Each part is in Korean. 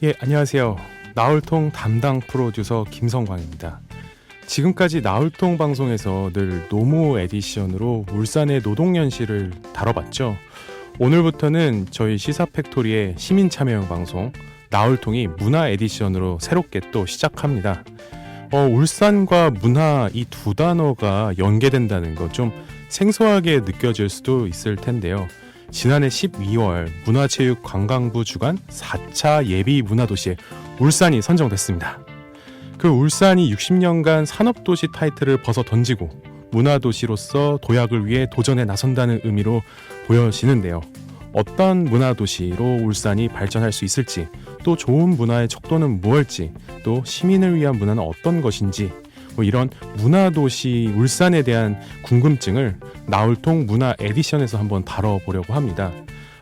예, 안녕하세요. 나홀통 담당 프로듀서 김성광입니다. 지금까지 나홀통 방송에서 늘 노무 에디션으로 울산의 노동연실을 다뤄봤죠. 오늘부터는 저희 시사팩토리의 시민참여형 방송 나홀통이 문화 에디션으로 새롭게 또 시작합니다. 울산과 문화 이 두 단어가 연계된다는 거 좀 생소하게 느껴질 수도 있을 텐데요. 지난해 12월 문화체육관광부 주관 4차 예비 문화도시에 울산이 선정됐습니다. 그 울산이 60년간 산업도시 타이틀을 벗어 던지고 문화도시로서 도약을 위해 도전에 나선다는 의미로 보여지는데요. 어떤 문화도시로 울산이 발전할 수 있을지, 또 좋은 문화의 척도는 무엇일지, 또 시민을 위한 문화는 어떤 것인지, 이런 문화도시 울산에 대한 궁금증을 나홀통 문화 에디션에서 한번 다뤄보려고 합니다.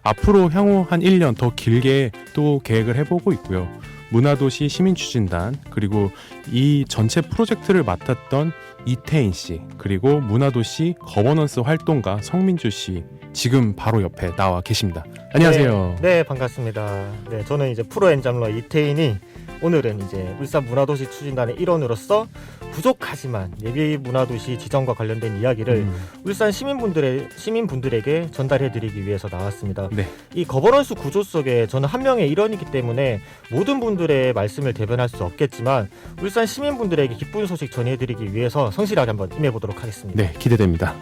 앞으로 향후 한 1년 더 길게 또 계획을 해보고 있고요. 문화도시 시민추진단, 그리고 이 전체 프로젝트를 맡았던 이태인 씨, 그리고 문화도시 거버넌스 활동가 성민주 씨, 지금 바로 옆에 나와 계십니다. 안녕하세요. 네, 반갑습니다. 네, 저는 이제 프로엔잡러 이태인이 오늘은 이제 울산 문화도시 추진단의 일원으로서 부족하지만 예비 문화도시 지정과 관련된 이야기를 울산 시민분들에게 전달해드리기 위해서 나왔습니다. 네. 이 거버넌스 구조 속에 저는 한 명의 일원이기 때문에 모든 분들의 말씀을 대변할 수 없겠지만 울산 시민분들에게 기쁜 소식 전해드리기 위해서 성실하게 한번 임해보도록 하겠습니다. 네, 기대됩니다.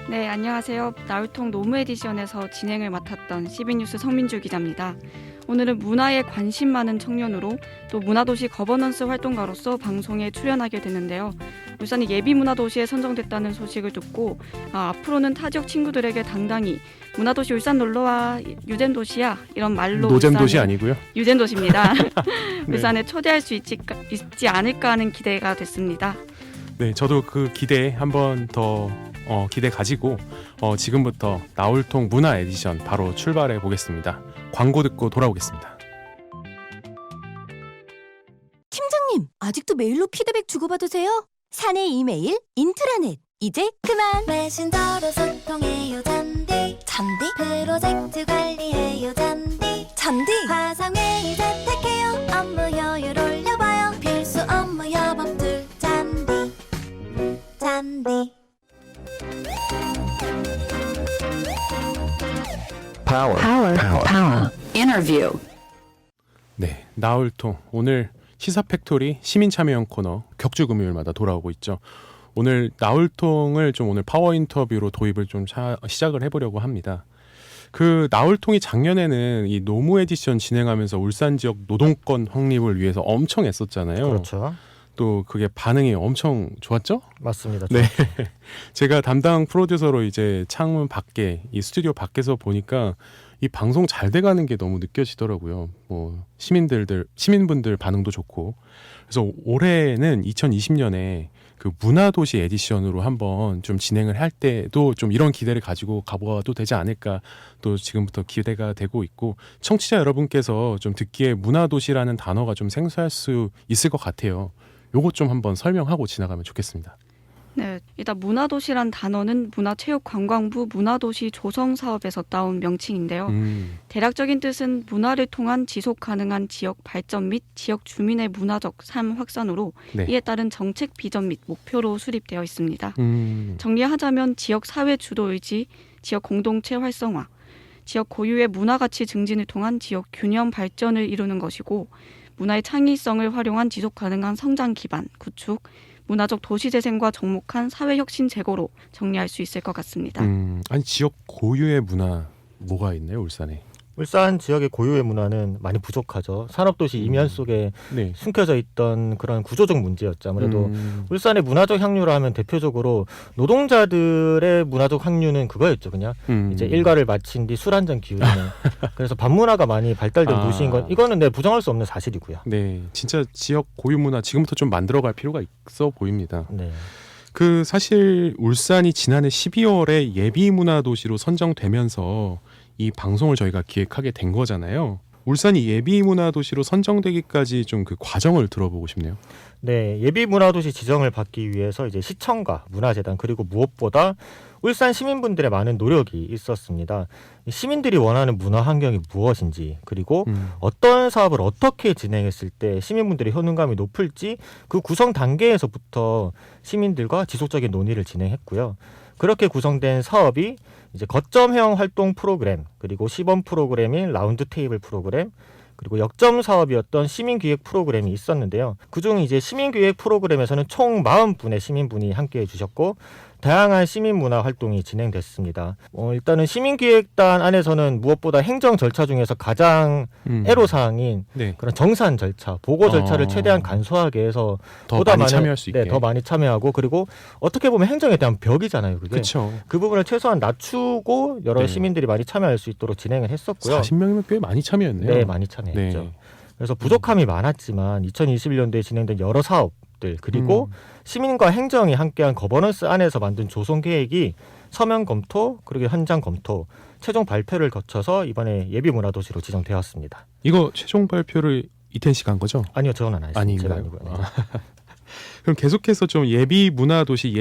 네, 안녕하세요. 나홀통 노무 에디션에서 진행을 맡았던 CB뉴스 성민주 기자입니다. 오늘은 문화에 관심 많은 청년으로 또 문화도시 거버넌스 활동가로서 방송에 출연하게 됐는데요. 울산이 예비문화도시에 선정됐다는 소식을 듣고 앞으로는 타 지역 친구들에게 당당히 문화도시 울산 놀러와 유잼도시야 이런 말로 노잼도시 아니고요? 유잼도시입니다. 네. 울산에 초대할 수 있지 않을까 하는 기대가 됐습니다. 네, 저도 그 기대 한번 더 기대 가지고 지금부터 나홀통 문화 에디션 바로 출발해 보겠습니다. 광고 듣고 돌아오겠습니다. 팀장님, 아직도 메일로 피드백 주고받으세요? 사내 이메일, 인트라넷, 이제 그만! 메신저로 소통해요 잔디 잔디? 프로젝트 관리해요 잔디 잔디? 화상회의 재택해요 업무 효율 올려봐요 필수 업무 협업들 잔디 잔디 Power. Interview. 네, 나홀통 오늘 시사팩토리 시민참여형 코너 격주금요일마다 돌아오고 있죠. 오늘 나홀통을 좀 오늘 파워 인터뷰로 도입을 좀 시작을 해보려고 합니다. 그 나홀통이 작년에는 이 노무 에디션 진행하면서 울산 지역 노동권 확립을 위해서 엄청 애썼잖아요. 그렇죠. 또 그게 반응이 엄청 좋았죠? 맞습니다. 네. 제가 담당 프로듀서로 이제 창문 밖에 이 스튜디오 밖에서 보니까 이 방송 잘 돼가는 게 너무 느껴지더라고요. 뭐 시민분들 반응도 좋고. 그래서 올해는 2020년에 그 문화도시 에디션으로 한번 좀 진행을 할 때도 좀 이런 기대를 가지고 가보아도 되지 않을까 또 지금부터 기대가 되고 있고, 청취자 여러분께서 좀 듣기에 문화도시라는 단어가 좀 생소할 수 있을 것 같아요. 요것 좀 한번 설명하고 지나가면 좋겠습니다. 네, 일단 문화도시란 단어는 문화체육관광부 문화도시 조성사업에서 따온 명칭인데요. 대략적인 뜻은 문화를 통한 지속가능한 지역 발전 및 지역 주민의 문화적 삶 확산으로 네. 이에 따른 정책 비전 및 목표로 수립되어 있습니다. 정리하자면 지역 사회 주도 의지, 지역 공동체 활성화, 지역 고유의 문화가치 증진을 통한 지역 균형 발전을 이루는 것이고, 문화의 창의성을 활용한 지속가능한 성장 기반 구축, 문화적 도시재생과 접목한 사회혁신 제고로 정리할 수 있을 것 같습니다. 아니 지역 고유의 문화 뭐가 있나요, 울산에? 울산 지역의 고유의 문화는 많이 부족하죠. 산업도시 이면 속에 네. 숨겨져 있던 그런 구조적 문제였죠. 아무래도 울산의 문화적 향유라 하면 대표적으로 노동자들의 문화적 향유는 그거였죠. 그냥 이제 일과를 마친 뒤 술 한잔 기울이는. 그래서 밤문화가 많이 발달된 도시인 건 이거는 부정할 수 없는 사실이고요. 네, 진짜 지역 고유 문화 지금부터 좀 만들어갈 필요가 있어 보입니다. 네. 그 사실 울산이 지난해 12월에 예비 문화 도시로 선정되면서 이 방송을 저희가 기획하게 된 거잖아요. 울산이 예비 문화 도시로 선정되기까지 좀 그 과정을 들어보고 싶네요. 네, 예비 문화도시 지정을 받기 위해서 이제 시청과 문화재단 그리고 무엇보다 울산 시민분들의 많은 노력이 있었습니다. 시민들이 원하는 문화 환경이 무엇인지 그리고 어떤 사업을 어떻게 진행했을 때 시민분들의 효능감이 높을지 그 구성 단계에서부터 시민들과 지속적인 논의를 진행했고요. 그렇게 구성된 사업이 이제 거점형 활동 프로그램 그리고 시범 프로그램인 라운드 테이블 프로그램 그리고 역점 사업이었던 시민기획 프로그램이 있었는데요. 그중 이제 시민기획 프로그램에서는 총 40분의 시민분이 함께해 주셨고 다양한 시민문화 활동이 진행됐습니다. 일단은 시민기획단 안에서는 무엇보다 행정 절차 중에서 가장 애로사항인 네. 그런 정산 절차, 보고 절차를 최대한 간소하게 해서 더 보다 많이 참여할 수 있게. 네, 더 많이 참여하고 그리고 어떻게 보면 행정에 대한 벽이잖아요. 그게. 그렇죠. 그 부분을 최소한 낮추고 여러 네. 시민들이 많이 참여할 수 있도록 진행을 했었고요. 40명이면 꽤 많이 참여했네요. 네, 많이 참여했죠. 네. 그래서 부족함이 많았지만 2021년도에 진행된 여러 사업들 그리고 시민과 행정이 함께한 거버넌스 안에서 만든 조성 계획이 서면 검토 그리고 현장 검토 최종 발표를 거쳐서 이번에 예비 문화도시로 지정되었습니다. 이거 최종 발표를 이텐 씨가 한 거죠? 아니요, 저는 안 했습니다. 아닌가요? 제가 아니고요. 네. 그럼 계속해서 좀 예비 문화도시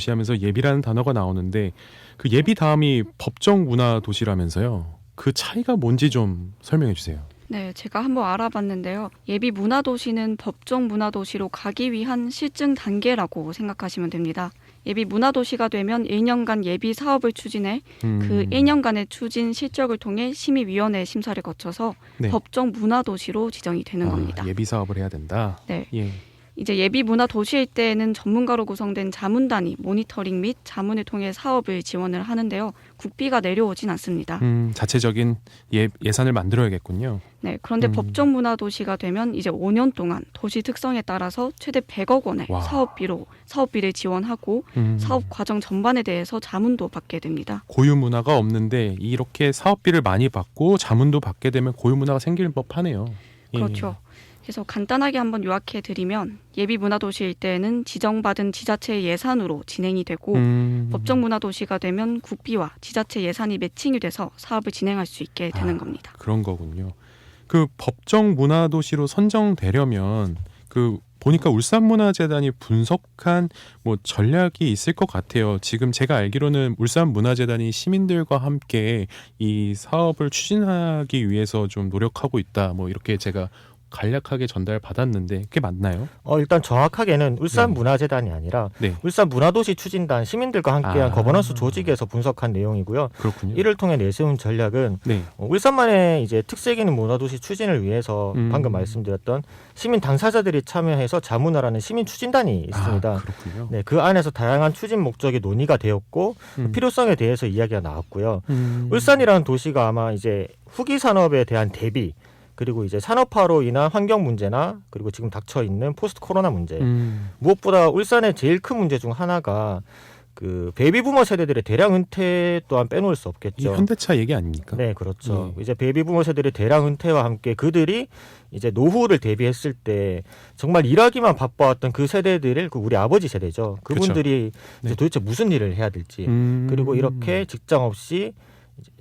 하면서 예비라는 단어가 나오는데 그 예비 다음이 법정 문화도시라면서요. 그 차이가 뭔지 좀 설명해 주세요. 네, 제가 한번 알아봤는데요. 예비 문화도시는 법정 문화도시로 가기 위한 실증 단계라고 생각하시면 됩니다. 예비 문화도시가 되면 1년간 예비 사업을 추진해 그 1년간의 추진 실적을 통해 심의위원회 심사를 거쳐서 네. 법정 문화도시로 지정이 되는 겁니다. 예비 사업을 해야 된다. 네. 예. 이제 예비 문화 도시일 때에는 전문가로 구성된 자문단이 모니터링 및 자문을 통해 사업을 지원을 하는데요. 국비가 내려오진 않습니다. 자체적인 예산을 만들어야겠군요. 네, 그런데 법정 문화 도시가 되면 이제 5년 동안 도시 특성에 따라서 최대 100억 원의 와. 사업비를 지원하고 사업 과정 전반에 대해서 자문도 받게 됩니다. 고유 문화가 없는데 이렇게 사업비를 많이 받고 자문도 받게 되면 고유 문화가 생길 법하네요. 예. 그렇죠. 그래서 간단하게 한번 요약해 드리면 예비 문화 도시일 때에는 지정받은 지자체의 예산으로 진행이 되고 법정 문화 도시가 되면 국비와 지자체 예산이 매칭이 돼서 사업을 진행할 수 있게 되는 겁니다. 그런 거군요. 그 법정 문화 도시로 선정되려면 그 보니까 울산문화재단이 분석한 뭐 전략이 있을 것 같아요. 지금 제가 알기로는 울산문화재단이 시민들과 함께 이 사업을 추진하기 위해서 좀 노력하고 있다. 뭐 이렇게 제가 간략하게 전달받았는데 그게 맞나요? 일단 정확하게는 울산문화재단이 아니라 네. 울산문화도시 추진단 시민들과 함께한 거버넌스 조직에서 분석한 내용이고요. 그렇군요. 이를 통해 내세운 전략은 네. 울산만의 이제 특색 있는 문화도시 추진을 위해서 방금 말씀드렸던 시민 당사자들이 참여해서 자문화라는 시민 추진단이 있습니다. 그렇군요. 네, 그 안에서 다양한 추진 목적이 논의가 되었고 필요성에 대해서 이야기가 나왔고요. 울산이라는 도시가 아마 이제 후기 산업에 대한 대비 그리고 이제 산업화로 인한 환경 문제나 그리고 지금 닥쳐 있는 포스트 코로나 문제 무엇보다 울산의 제일 큰 문제 중 하나가 그 베이비부머 세대들의 대량 은퇴 또한 빼놓을 수 이 없겠죠. 현대차 얘기 아닙니까? 네, 그렇죠. 이제 베이비부머 세대들의 대량 은퇴와 함께 그들이 이제 노후를 대비했을 때 정말 일하기만 바빠왔던 그 세대들을 그 우리 아버지 세대죠. 그분들이 네. 이제 도대체 무슨 일을 해야 될지 그리고 이렇게 직장 없이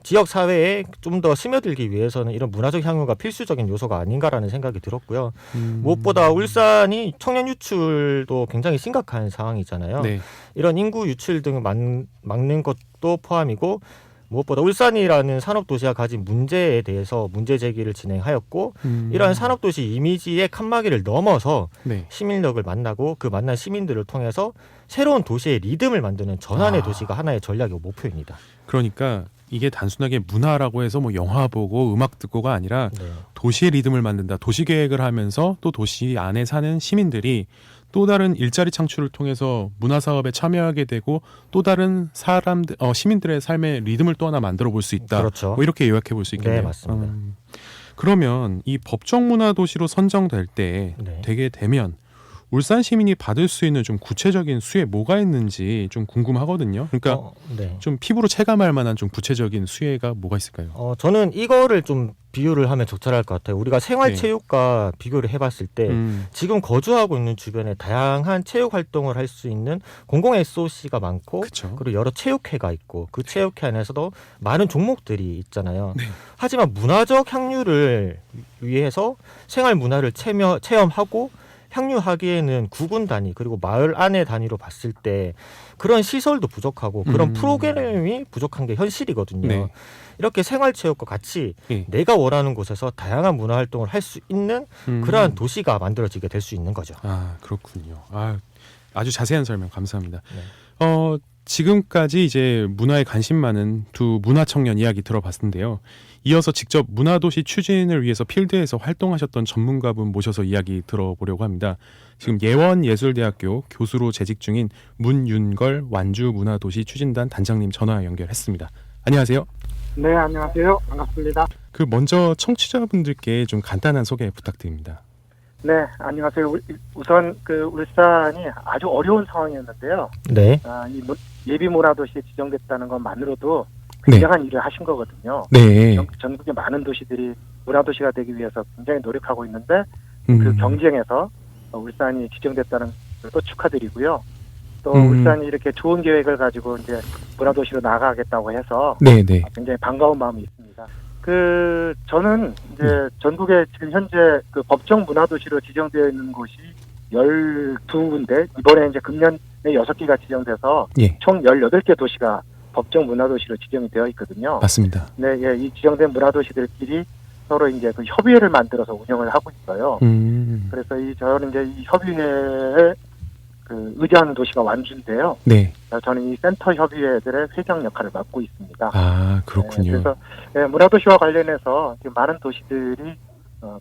지역 사회에 좀 더 스며들기 위해서는 이런 문화적 향유가 필수적인 요소가 아닌가라는 생각이 들었고요. 무엇보다 울산이 청년 유출도 굉장히 심각한 상황이잖아요. 네. 이런 인구 유출 등을 막는 것도 포함이고 무엇보다 울산이라는 산업도시가 가진 문제에 대해서 문제 제기를 진행하였고 이러한 산업도시 이미지의 칸막이를 넘어서 네. 시민력을 만나고 그 만난 시민들을 통해서 새로운 도시의 리듬을 만드는 전환의 도시가 하나의 전략이고 목표입니다. 그러니까 이게 단순하게 문화라고 해서 뭐 영화 보고 음악 듣고가 아니라 네. 도시의 리듬을 만든다. 도시 계획을 하면서 또 도시 안에 사는 시민들이 또 다른 일자리 창출을 통해서 문화 사업에 참여하게 되고 또 다른 시민들의 삶의 리듬을 또 하나 만들어 볼 수 있다. 그렇죠. 뭐 이렇게 요약해 볼 수 있겠네요. 네, 맞습니다. 그러면 이 법정 문화 도시로 선정될 때 네. 되게 되면 울산 시민이 받을 수 있는 좀 구체적인 수혜 뭐가 있는지 좀 궁금하거든요. 그러니까 네. 좀 피부로 체감할 만한 좀 구체적인 수혜가 뭐가 있을까요? 저는 이거를 좀 비유를 하면 적절할 것 같아요. 우리가 생활체육과 비교를 해봤을 때 지금 거주하고 있는 주변에 다양한 체육 활동을 할 수 있는 공공 SOC가 많고 그쵸. 그리고 여러 체육회가 있고 그 체육회 안에서도 많은 종목들이 있잖아요. 네. 하지만 문화적 향유를 위해서 생활 문화를 체험하고 향유하기에는 구군 단위 그리고 마을 안의 단위로 봤을 때 그런 시설도 부족하고 그런 프로그램이 부족한 게 현실이거든요. 네. 이렇게 생활체육과 같이 예. 내가 원하는 곳에서 다양한 문화활동을 할 수 있는 그러한 도시가 만들어지게 될 수 있는 거죠. 아, 그렇군요. 아주 자세한 설명 감사합니다. 네. 지금까지 이제 문화에 관심 많은 두 문화청년 이야기 들어봤는데요. 이어서 직접 문화도시 추진을 위해서 필드에서 활동하셨던 전문가분 모셔서 이야기 들어보려고 합니다. 지금 예원예술대학교 교수로 재직 중인 문윤걸 완주문화도시 추진단 단장님 전화 연결했습니다. 안녕하세요. 네, 안녕하세요. 반갑습니다. 먼저 청취자분들께 좀 간단한 소개 부탁드립니다. 네, 안녕하세요. 우선 울산이 아주 어려운 상황이었는데요. 네. 예비 문화도시에 지정됐다는 것만으로도 네. 굉장한 일을 하신 거거든요. 네. 전국의 많은 도시들이 문화도시가 되기 위해서 굉장히 노력하고 있는데 그 경쟁에서 울산이 지정됐다는 것도 축하드리고요. 또 울산이 이렇게 좋은 계획을 가지고 이제 문화도시로 나아가겠다고 해서 네네. 굉장히 반가운 마음이 있습니다. 저는 이제 전국에 지금 현재 법정 문화도시로 지정되어 있는 곳이 12군데, 이번에 이제 금년에 6개가 지정돼서 예. 총 18개 도시가 법정 문화도시로 지정이 되어 있거든요. 맞습니다. 네, 예, 이 지정된 문화도시들끼리 서로 이제 협의회를 만들어서 운영을 하고 있어요. 그래서 저는 이제 이 협의회에 의지하는 도시가 완주인데요. 네. 저는 이 센터 협의회들의 회장 역할을 맡고 있습니다. 아, 그렇군요. 그래서 문화도시와 관련해서 많은 도시들이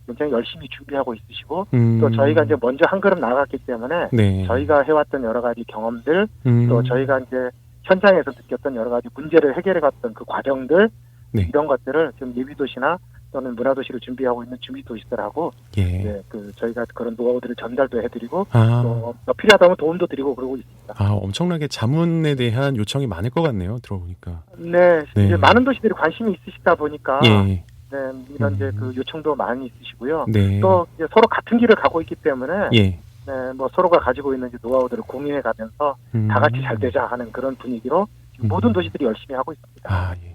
굉장히 열심히 준비하고 있으시고 또 저희가 이제 먼저 한 걸음 나갔기 때문에 네. 저희가 해왔던 여러 가지 경험들 또 저희가 이제 현장에서 느꼈던 여러 가지 문제를 해결해갔던 그 과정들 네. 이런 것들을 지금 예비도시나 또는 문화도시를 준비하고 있는 준비도시들하고 예. 저희가 그런 노하우들을 전달도 해드리고 아, 또 필요하다면 도움도 드리고 그러고 있습니다. 엄청나게 자문에 대한 요청이 많을 것 같네요. 들어보니까. 네, 네. 이제 많은 도시들이 관심이 있으시다 보니까 예. 네, 이런 이제 요청도 많이 있으시고요. 네. 또 이제 서로 같은 길을 가고 있기 때문에 예. 네, 뭐 서로가 가지고 있는 이제 노하우들을 공유해 가면서 다 같이 잘 되자 하는 그런 분위기로 지금 모든 도시들이 열심히 하고 있습니다. 아, 예.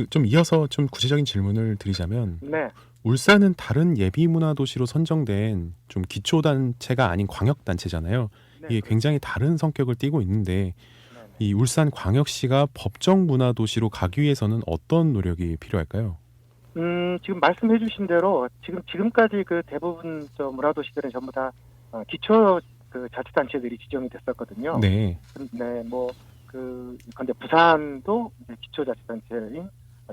좀 이어서 좀 구체적인 질문을 드리자면 네, 울산은 다른 예비 문화 도시로 선정된 좀 기초 단체가 아닌 광역 단체잖아요. 네, 이게 굉장히 다른 성격을 띠고 있는데 네. 이 울산 광역시가 법정 문화 도시로 가기 위해서는 어떤 노력이 필요할까요? 지금 말씀해주신 대로 지금까지 대부분 문화도시들은 전부 다 기초 자치단체들이 지정이 됐었거든요. 네. 네, 근데 부산도 이제 기초자치단체인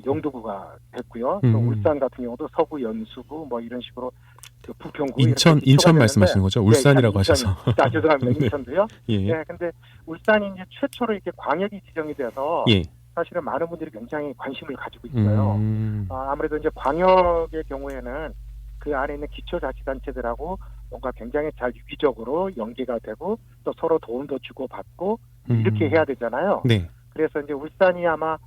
영도구가 됐고요. 또 울산 같은 경우도 서구 연수구 이런 식으로 부평구 인천 말씀하시는 거죠? 울산이라고 하셔서. 죄송합니다. 인천도요. 예. 네, 근데 울산이 이제 최초로 이렇게 광역이 지정이 돼서 예. 사실은 많은 분들이 굉장히 관심을 가지고 있어요. 아무래도 이제 광역의 경우에는 그 안에 있는 기초자치단체들하고 뭔가 굉장히 잘 유기적으로 연계가 되고 또 서로 도움도 주고 받고 이렇게 해야 되잖아요. 네. 그래서 이제 울산이 아마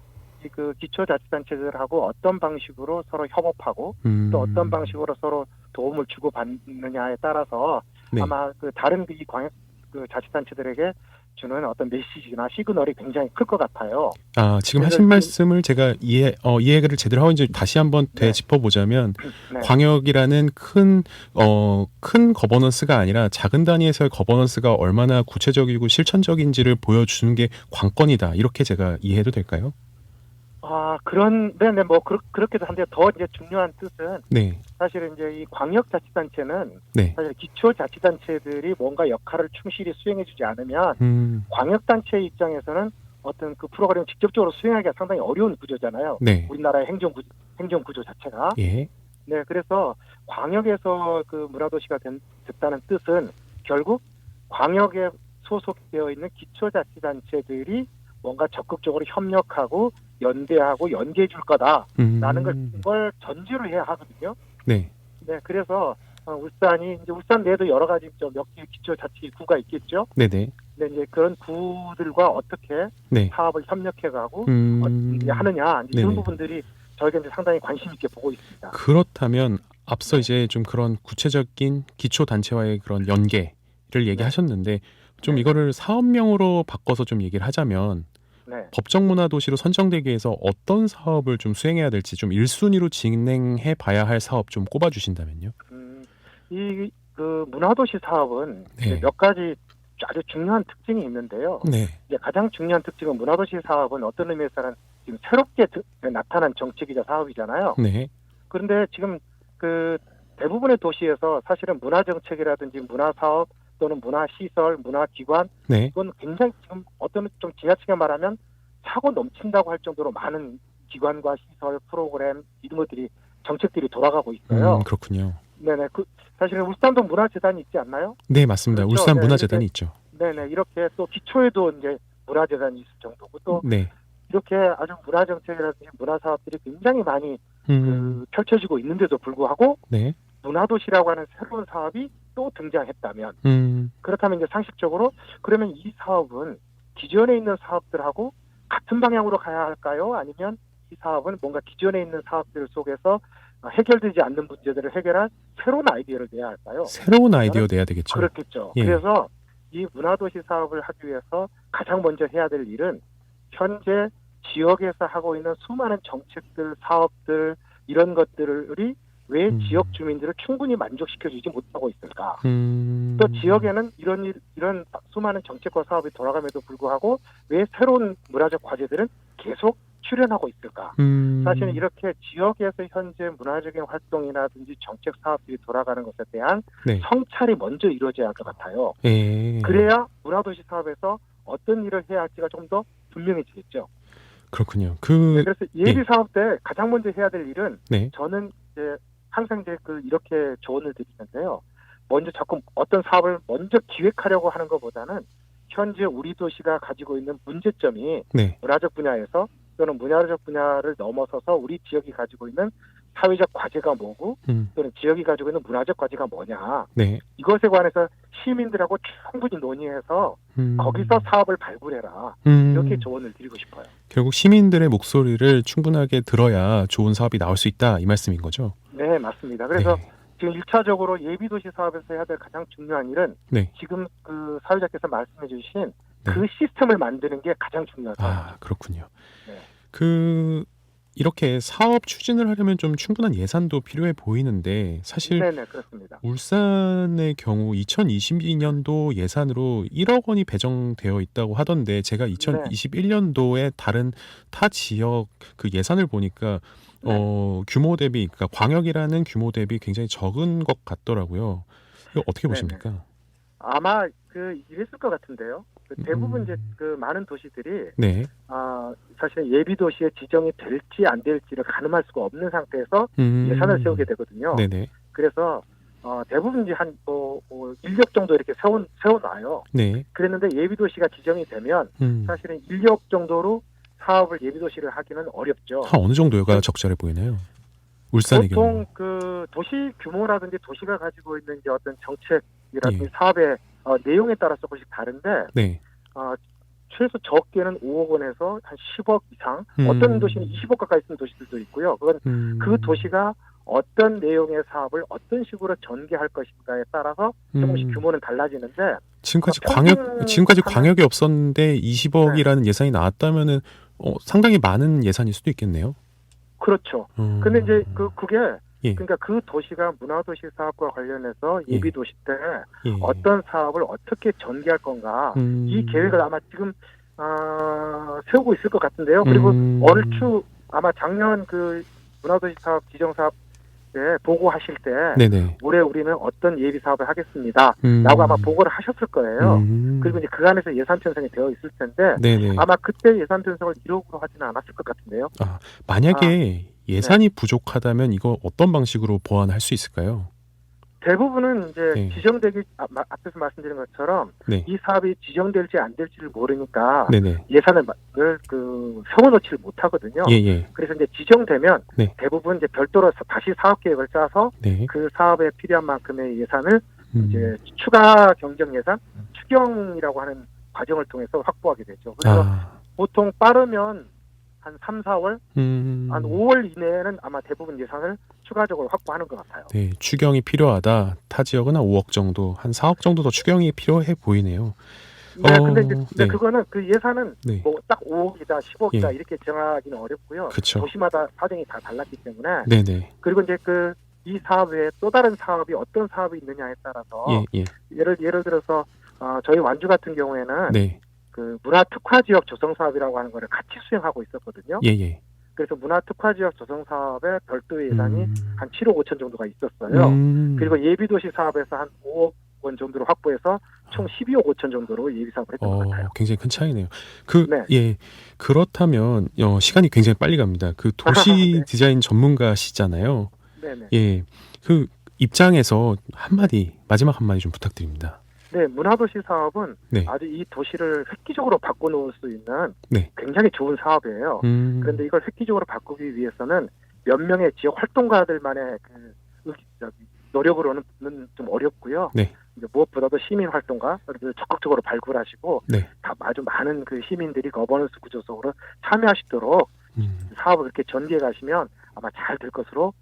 기초자치단체들하고 어떤 방식으로 서로 협업하고 또 어떤 방식으로 서로 도움을 주고 받느냐에 따라서 네. 아마 다른 이 광역 자치단체들에게 주는 어떤 메시지나 시그널이 굉장히 클 것 같아요. 지금 하신 말씀을 제가 이해를 제대로 하고 이제 다시 한번 되짚어보자면 네. 광역이라는 큰 거버넌스가 아니라 작은 단위에서의 거버넌스가 얼마나 구체적이고 실천적인지를 보여주는 게 관건이다. 이렇게 제가 이해해도 될까요? 그런데 그렇게도 한데 더 이제 중요한 뜻은 네. 사실은 이제 이 광역자치단체는 네. 사실 기초자치단체들이 뭔가 역할을 충실히 수행해주지 않으면 광역단체 입장에서는 어떤 그 프로그램을 직접적으로 수행하기가 상당히 어려운 구조잖아요. 네. 우리나라의 행정구조 자체가. 예. 네, 그래서 광역에서 문화도시가 됐다는 뜻은 결국 광역에 소속되어 있는 기초자치단체들이 뭔가 적극적으로 협력하고 연대하고 연계해 줄 거다라는 걸 전제로 해야 하거든요. 네. 네, 그래서 울산이 이제 울산 내에도 여러 가지 몇 개 기초자치구가 있겠죠. 네네. 근데 이제 그런 구들과 어떻게 네. 사업을 협력해가고 이제 하느냐 이제 네네. 이런 부분들이 저희가 이제 상당히 관심 있게 보고 있습니다. 그렇다면 앞서 이제 좀 그런 구체적인 기초 단체와의 그런 연계를 얘기하셨는데 좀 네. 이거를 사업명으로 바꿔서 좀 얘기를 하자면 네. 법정문화도시로 선정되기 위해서 어떤 사업을 좀 수행해야 될지 좀 1순위로 진행해 봐야 할 사업 좀 꼽아 주신다면요. 이 그 문화도시 사업은 네. 이제 몇 가지 아주 중요한 특징이 있는데요. 네. 이제 가장 중요한 특징은 문화도시 사업은 어떤 의미에서는 지금 새롭게 나타난 정책이자 사업이잖아요. 네. 그런데 지금 그 대부분의 도시에서 사실은 문화 정책이라든지 문화 사업 또는 문화 시설, 문화 기관 네. 이건 굉장히 지금 어떤 좀 지나치게 말하면 차고 넘친다고 할 정도로 많은 기관과 시설, 프로그램 이런 것들이 정책들이 돌아가고 있어요. 그렇군요. 네네. 그 사실은 울산도 문화재단이 있지 않나요? 네, 맞습니다. 그렇죠. 울산 네, 문화재단이 이렇게, 있죠. 네네. 이렇게 또 기초에도 이제 문화재단이 있을 정도고 또 네. 이렇게 아주 문화 정책이라든지 문화 사업들이 굉장히 많이 펼쳐지고 있는데도 불구하고 네. 문화도시라고 하는 새로운 사업이 또 등장했다면 그렇다면 이제 상식적으로 그러면 이 사업은 기존에 있는 사업들하고 같은 방향으로 가야 할까요? 아니면 이 사업은 뭔가 기존에 있는 사업들 속에서 해결되지 않는 문제들을 해결할 새로운 아이디어를 내야 할까요? 새로운 아이디어 내야 되겠죠. 그렇겠죠. 예. 그래서 이 문화도시 사업을 하기 위해서 가장 먼저 해야 될 일은 현재 지역에서 하고 있는 수많은 정책들, 사업들 이런 것들이 왜 지역 주민들을 충분히 만족시켜주지 못하고 있을까? 또 지역에는 이런 수많은 정책과 사업이 돌아감에도 불구하고 왜 새로운 문화적 과제들은 계속 출현하고 있을까? 사실은 이렇게 지역에서 현재 문화적인 활동이라든지 정책 사업들이 돌아가는 것에 대한 네. 성찰이 먼저 이루어져야 할 것 같아요. 예. 그래야 문화도시 사업에서 어떤 일을 해야 할지가 좀 더 분명해지겠죠. 그렇군요. 네, 그래서 예비 사업 때 가장 먼저 해야 될 일은 네. 저는 이제 항상 이제 이렇게 조언을 드리는데요. 먼저 자꾸 어떤 사업을 먼저 기획하려고 하는 것보다는 현재 우리 도시가 가지고 있는 문제점이 네. 문화적 분야에서 또는 문화적 분야를 넘어서서 우리 지역이 가지고 있는 사회적 과제가 뭐고 또는 지역이 가지고 있는 문화적 과제가 뭐냐. 네. 이것에 관해서 시민들하고 충분히 논의해서 거기서 사업을 발굴해라. 이렇게 조언을 드리고 싶어요. 결국 시민들의 목소리를 충분하게 들어야 좋은 사업이 나올 수 있다 이 말씀인 거죠? 네, 맞습니다. 그래서 네. 지금 1차적으로 예비도시 사업에서 해야 될 가장 중요한 일은 네. 지금 그 사회자께서 말씀해 주신 네. 그 시스템을 만드는 게 가장 중요하다. 아, 그렇군요. 네. 이렇게 사업 추진을 하려면 좀 충분한 예산도 필요해 보이는데 사실 네네, 그렇습니다. 울산의 경우 2022년도 예산으로 1억 원이 배정되어 있다고 하던데 제가 2021년도에 다른 타 지역 그 예산을 보니까 규모 대비 그러니까 광역이라는 규모 대비 굉장히 적은 것 같더라고요. 이거 어떻게 보십니까? 네네. 아마 이랬을 것 같은데요. 대부분 이제 많은 도시들이 네. 사실 예비 도시에 지정이 될지 안 될지를 가늠할 수가 없는 상태에서 예산을 세우게 되거든요. 네네. 그래서 대부분 이제 한 1억 정도 이렇게 세워놔요. 네. 그랬는데 예비 도시가 지정이 되면 사실은 1억 정도로 사업을 예비 도시를 하기는 어렵죠. 한 어느 정도가 적절해 보이나요? 울산의 경우. 보통 그 도시 규모라든지 도시가 가지고 있는 이제 어떤 정책이라든지 예. 사업의 내용에 따라 조금씩 다른데 네. 최소 적게는 5억 원에서 한 10억 이상 어떤 도시는 20억 가까이 쓰는 도시들도 있고요. 그건 그 도시가 어떤 내용의 사업을 어떤 식으로 전개할 것인가에 따라서 조금씩 규모는 달라지는데 지금까지 평균 광역이 없었는데 20억이라는 예산이 나왔다면은 상당히 많은 예산일 수도 있겠네요. 그렇죠. 근데 이제 그게 예. 그러니까 그 도시가 문화도시 사업과 관련해서 예비 도시 때 예. 어떤 사업을 어떻게 전개할 건가 이 계획을 아마 지금 세우고 있을 것 같은데요. 그리고 얼추 아마 작년 그 문화도시 사업 지정 사업 때 보고하실 때 네네. 올해 우리는 어떤 예비 사업을 하겠습니다. 라고 아마 보고를 하셨을 거예요. 그리고 이제 그 안에서 예산 편성이 되어 있을 텐데 네네. 아마 그때 예산 편성을 1억으로 하지는 않았을 것 같은데요. 만약에 예산이 부족하다면 이거 어떤 방식으로 보완할 수 있을까요? 대부분은 이제 네. 지정되기 앞에서 말씀드린 것처럼 네. 이 사업이 지정될지 안 될지를 모르니까 네네. 예산을 세워놓지를 못하거든요. 예예. 그래서 이제 지정되면 네. 대부분 이제 별도로 다시 사업 계획을 짜서 네. 그 사업에 필요한 만큼의 예산을 음. 이제 추가 경정 예산, 추경이라고 하는 과정을 통해서 확보하게 되죠. 그래서 보통 빠르면 한 3, 4월, 한 5월 이내에는 아마 대부분 예산을 추가적으로 확보하는 것 같아요. 네, 추경이 필요하다. 타 지역은 한 5억 정도, 한 4억 정도 더 추경이 필요해 보이네요. 네, 근데 이제 네. 그거는 그 예산은 네. 뭐 딱 5억이다, 10억이다 예. 이렇게 정하기는 어렵고요. 그쵸. 도시마다 사정이 다 달랐기 때문에. 네네. 그리고 이제 이 사업 외에 또 다른 사업이 어떤 사업이 있느냐에 따라서 예. 예를 들어서 저희 완주 같은 경우에는 네. 그 문화 특화 지역 조성 사업이라고 하는 거를 같이 수행하고 있었거든요. 예. 그래서 문화 특화 지역 조성 사업에 별도 예산이 한 7억 5천 정도가 있었어요. 그리고 예비 도시 사업에서 한 5억 원 정도로 확보해서 총 12억 5천 정도로 예비 사업을 했던 것 같아요. 굉장히 큰 차이네요. 네. 예. 그렇다면 시간이 굉장히 빨리 갑니다. 그 도시 네. 디자인 전문가시잖아요. 네네. 예. 그 입장에서 마지막 한마디 좀 부탁드립니다. 네, 문화도시 사업은 네. 아주 이 도시를 획기적으로 바꿔놓을 수 있는 네. 굉장히 좋은 사업이에요. 그런데 이걸 획기적으로 바꾸기 위해서는 몇 명의 지역 활동가들만의 노력으로는 좀 어렵고요. 네. 이제 무엇보다도 시민 활동가를 적극적으로 발굴하시고 네. 아주 많은 그 시민들이 거버넌스 구조 속으로 참여하시도록 사업을 이렇게 전개해 가시면 아마 잘 될 것으로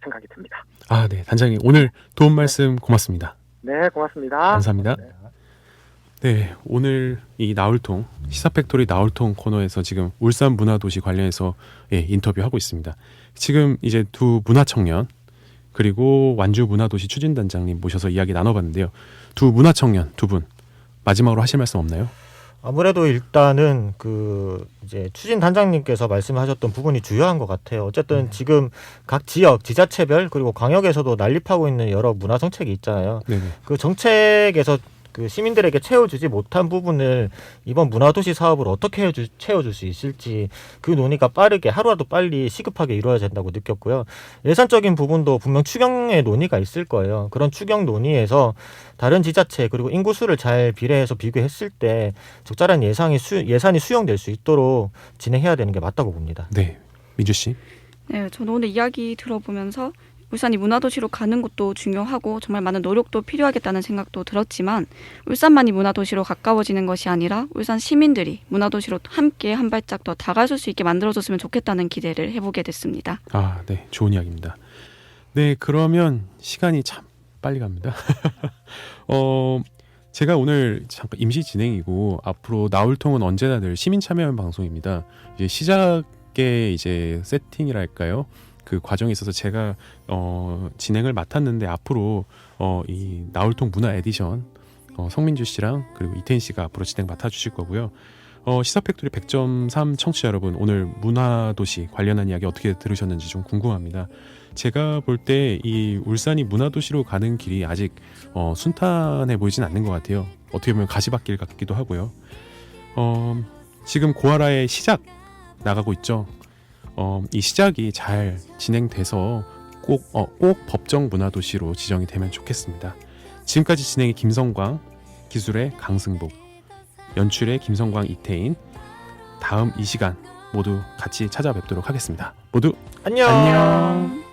생각이 듭니다. 네. 단장님 오늘 도움 말씀 고맙습니다. 네, 고맙습니다. 감사합니다. 네. 네, 오늘 이 나울통 시사팩토리 나울통 코너에서 지금 울산 문화도시 관련해서 인터뷰하고 있습니다. 지금 이제 두 문화청년 그리고 완주 문화도시 추진단장님 모셔서 이야기 나눠봤는데요. 두 문화청년 두 분 마지막으로 하실 말씀 없나요? 아무래도 일단은 이제 추진 단장님께서 말씀하셨던 부분이 중요한 것 같아요. 어쨌든 지금 각 지역, 지자체별 그리고 광역에서도 난립하고 있는 여러 문화 정책이 있잖아요. 네네. 그 정책에서 그 시민들에게 채워주지 못한 부분을 이번 문화도시 사업으로 어떻게 채워줄 수 있을지 그 논의가 빠르게 하루라도 빨리 시급하게 이루어야 된다고 느꼈고요. 예산적인 부분도 분명 추경의 논의가 있을 거예요. 그런 추경 논의에서 다른 지자체 그리고 인구수를 잘 비례해서 비교했을 때 적절한 예산이 수용될 수 있도록 진행해야 되는 게 맞다고 봅니다. 네, 민주 씨. 네, 저는 오늘 이야기 들어보면서 울산이 문화도시로 가는 것도 중요하고 정말 많은 노력도 필요하겠다는 생각도 들었지만 울산만이 문화도시로 가까워지는 것이 아니라 울산 시민들이 문화도시로 함께 한 발짝 더 다가설 수 있게 만들어줬으면 좋겠다는 기대를 해보게 됐습니다. 네, 좋은 이야기입니다. 네, 그러면 시간이 참 빨리 갑니다. 제가 오늘 잠깐 임시 진행이고 앞으로 나울통은 언제나 늘 시민 참여형 방송입니다. 이제 시작의 이제 세팅이랄까요? 그 과정에 있어서 제가 진행을 맡았는데 앞으로 이 나울통 문화 에디션 성민주 씨랑 그리고 이태인 씨가 앞으로 진행 맡아주실 거고요. 시사팩토리 100.3 청취자 여러분 오늘 문화도시 관련한 이야기 어떻게 들으셨는지 좀 궁금합니다. 제가 볼 때 이 울산이 문화도시로 가는 길이 아직 순탄해 보이진 않는 것 같아요. 어떻게 보면 가시밭길 같기도 하고요. 지금 고아라의 시작 나가고 있죠. 이 시작이 잘 진행돼서 꼭 법정 문화도시로 지정이 되면 좋겠습니다. 지금까지 진행의 김성광, 기술의 강승복, 연출의 김성광, 이태인. 다음 이 시간 모두 같이 찾아뵙도록 하겠습니다. 모두 안녕. 안녕.